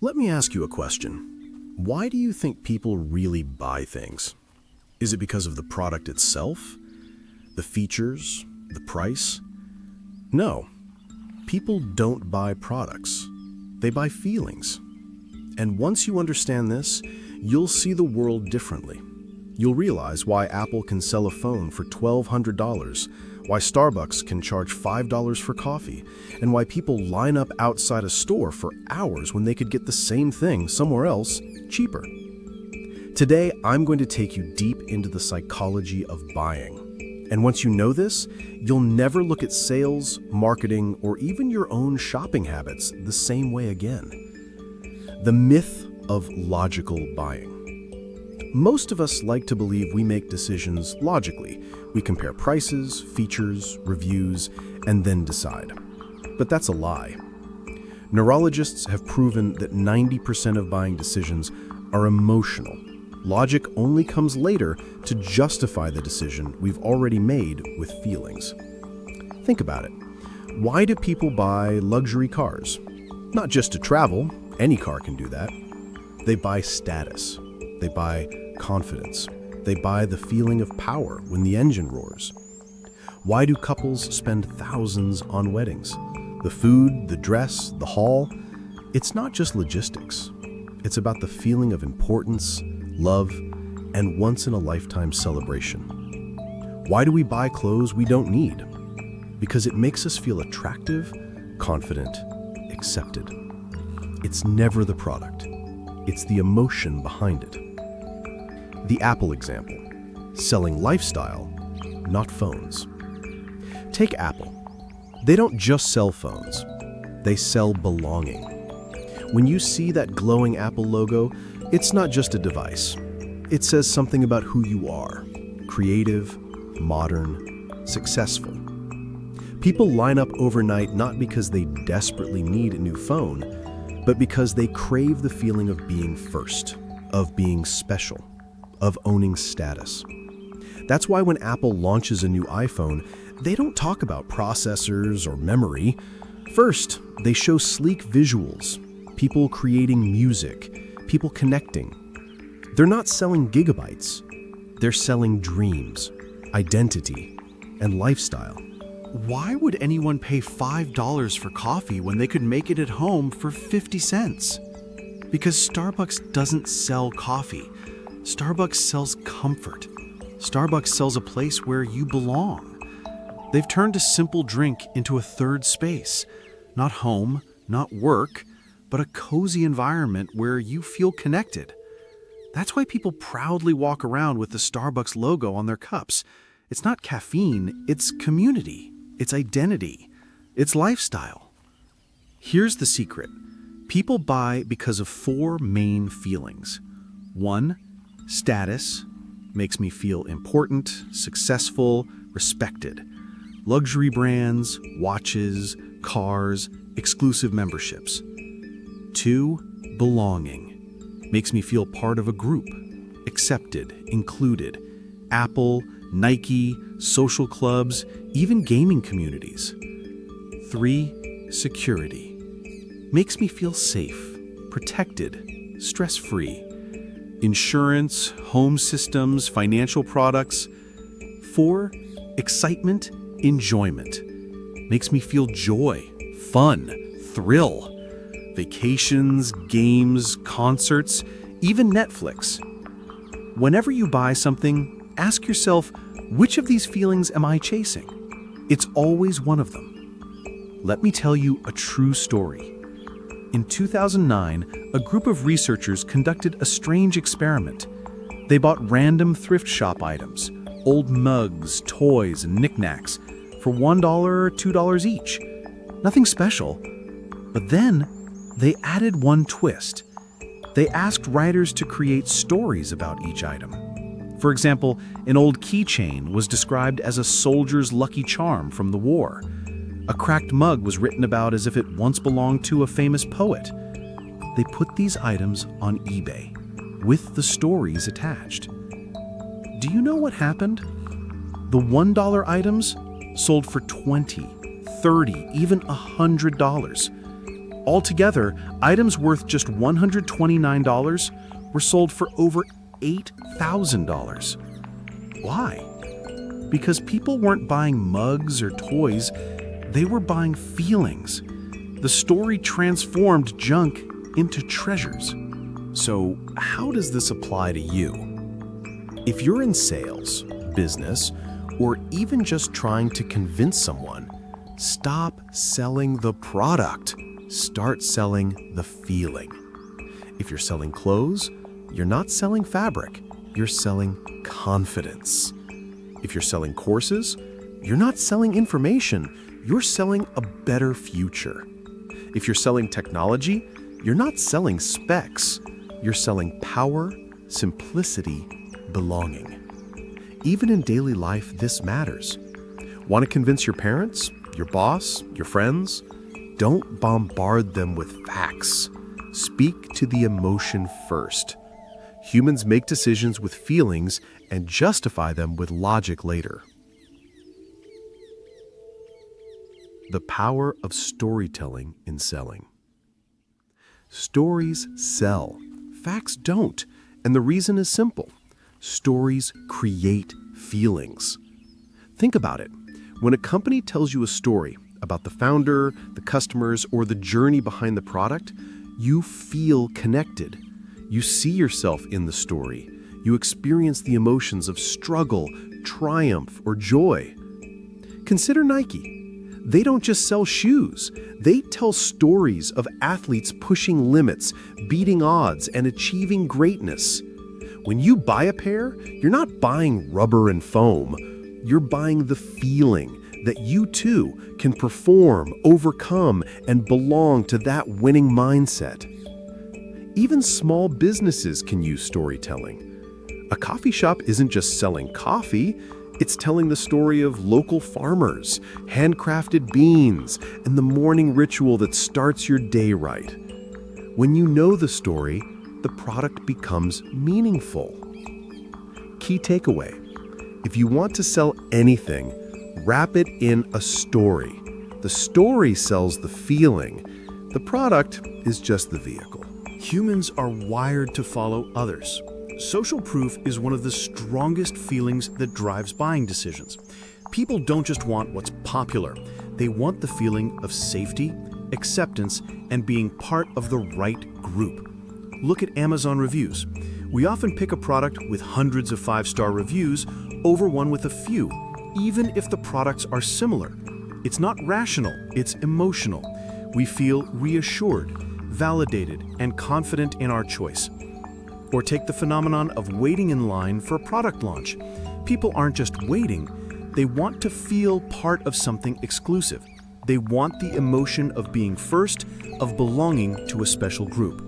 Let me ask you a question. Why do you think people really buy things? Is it because of the product itself? The features? The price? No. People don't buy products. They buy feelings. And once you understand this, you'll see the world differently. You'll realize why Apple can sell a phone for $1,200, why Starbucks can charge $5 for coffee, and why people line up outside a store for hours when they could get the same thing somewhere else cheaper. Today, I'm going to take you deep into the psychology of buying. And once you know this, you'll never look at sales, marketing, or even your own shopping habits the same way again. The myth of logical buying. Most of us like to believe we make decisions logically. We compare prices, features, reviews, and then decide. But that's a lie. Neurologists have proven that 90% of buying decisions are emotional. Logic only comes later to justify the decision we've already made with feelings. Think about it. Why do people buy luxury cars? Not just to travel. Any car can do that. They buy status. They buy confidence. They buy the feeling of power when the engine roars. Why do couples spend thousands on weddings? The food, the dress, the hall. It's not just logistics. It's about the feeling of importance, love, and once-in-a-lifetime celebration. Why do we buy clothes we don't need? Because it makes us feel attractive, confident, accepted. It's never the product. It's the emotion behind it. The Apple example, selling lifestyle, not phones. Take Apple. They don't just sell phones, they sell belonging. When you see that glowing Apple logo, it's not just a device. It says something about who you are, creative, modern, successful. People line up overnight not because they desperately need a new phone, but because they crave the feeling of being first, of being special, of owning status. That's why when Apple launches a new iPhone, they don't talk about processors or memory. First, they show sleek visuals, people creating music, people connecting. They're not selling gigabytes. They're selling dreams, identity, and lifestyle. Why would anyone pay $5 for coffee when they could make it at home for 50 cents? Because Starbucks doesn't sell coffee. Starbucks sells comfort. Starbucks sells a place where you belong. They've turned a simple drink into a third space. Not home, not work, but a cozy environment where you feel connected. That's why people proudly walk around with the Starbucks logo on their cups. It's not caffeine, it's community, it's identity, it's lifestyle. Here's the secret. People buy because of 4 main feelings. 1, status, makes me feel important, successful, respected. Luxury brands, watches, cars, exclusive memberships. 2, belonging, makes me feel part of a group, accepted, included. Apple, Nike, social clubs, even gaming communities. 3, security, makes me feel safe, protected, stress-free. Insurance, home systems, financial products. 4, excitement, enjoyment. Makes me feel joy, fun, thrill. Vacations, games, concerts, even Netflix. Whenever you buy something, ask yourself, which of these feelings am I chasing? It's always one of them. Let me tell you a true story. In 2009, a group of researchers conducted a strange experiment. They bought random thrift shop items, old mugs, toys, and knickknacks, for $1 or $2 each. Nothing special. But then, they added one twist. They asked writers to create stories about each item. For example, an old keychain was described as a soldier's lucky charm from the war. A cracked mug was written about as if it once belonged to a famous poet. They put these items on eBay, with the stories attached. Do you know what happened? The $1 items sold for $20, $30, even $100. Altogether, items worth just $129 were sold for over $8,000. Why? Because people weren't buying mugs or toys, they were buying feelings. The story transformed junk into treasures. So, how does this apply to you? If you're in sales, business, or even just trying to convince someone, stop selling the product. Start selling the feeling. If you're selling clothes, you're not selling fabric, you're selling confidence. If you're selling courses, you're not selling information, you're selling a better future. If you're selling technology, you're not selling specs, you're selling power, simplicity, belonging. Even in daily life, this matters. Want to convince your parents, your boss, your friends? Don't bombard them with facts. Speak to the emotion first. Humans make decisions with feelings and justify them with logic later. The power of storytelling in selling. Stories sell. Facts don't. And the reason is simple. Stories create feelings. Think about it. When a company tells you a story about the founder, the customers, or the journey behind the product, you feel connected. You see yourself in the story. You experience the emotions of struggle, triumph, or joy. Consider Nike. They don't just sell shoes. They tell stories of athletes pushing limits, beating odds, and achieving greatness. When you buy a pair, you're not buying rubber and foam. You're buying the feeling that you too can perform, overcome, and belong to that winning mindset. Even small businesses can use storytelling. A coffee shop isn't just selling coffee, it's telling the story of local farmers, handcrafted beans, and the morning ritual that starts your day right. When you know the story, the product becomes meaningful. Key takeaway: if you want to sell anything, wrap it in a story. The story sells the feeling. The product is just the vehicle. Humans are wired to follow others. Social proof is one of the strongest feelings that drives buying decisions. People don't just want what's popular. They want the feeling of safety, acceptance, and being part of the right group. Look at Amazon reviews. We often pick a product with hundreds of 5-star reviews over one with a few, even if the products are similar. It's not rational, it's emotional. We feel reassured, validated, and confident in our choice. Or take the phenomenon of waiting in line for a product launch. People aren't just waiting, they want to feel part of something exclusive. They want the emotion of being first, of belonging to a special group.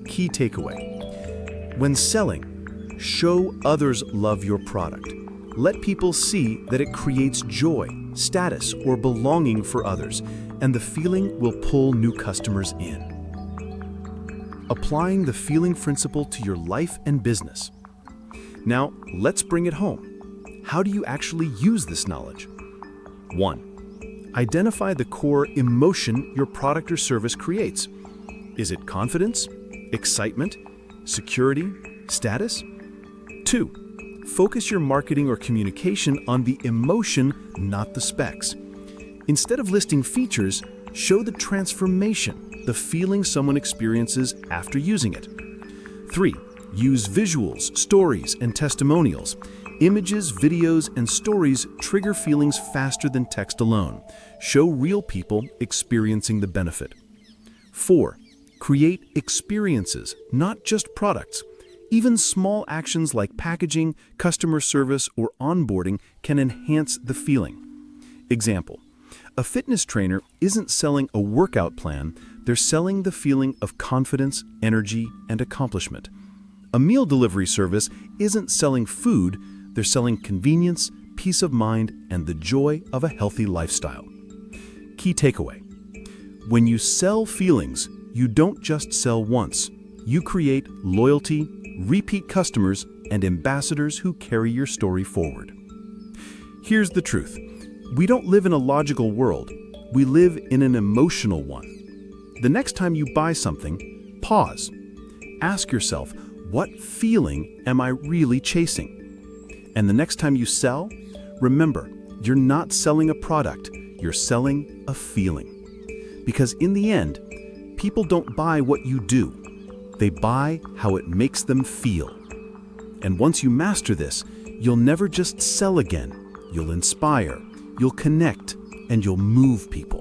Key takeaway: when selling, show others love your product. Let people see that it creates joy, status, or belonging for others, and the feeling will pull new customers in. Applying the feeling principle to your life and business. Now, let's bring it home. How do you actually use this knowledge? 1. Identify the core emotion your product or service creates. Is it confidence, excitement, security, status? 2. Focus your marketing or communication on the emotion, not the specs. Instead of listing features, show the transformation, the feeling someone experiences after using it. 3. Use visuals, stories, and testimonials. Images, videos, and stories trigger feelings faster than text alone. Show real people experiencing the benefit. 4. Create experiences, not just products. Even small actions like packaging, customer service, or onboarding can enhance the feeling. Example: a fitness trainer isn't selling a workout plan, they're selling the feeling of confidence, energy, and accomplishment. A meal delivery service isn't selling food, they're selling convenience, peace of mind, and the joy of a healthy lifestyle. Key takeaway: when you sell feelings, you don't just sell once. You create loyalty, repeat customers, and ambassadors who carry your story forward. Here's the truth. We don't live in a logical world. We live in an emotional one. The next time you buy something, pause. Ask yourself, what feeling am I really chasing? And the next time you sell, remember, you're not selling a product, you're selling a feeling. Because in the end, people don't buy what you do. They buy how it makes them feel. And once you master this, you'll never just sell again. You'll inspire, you'll connect, and you'll move people.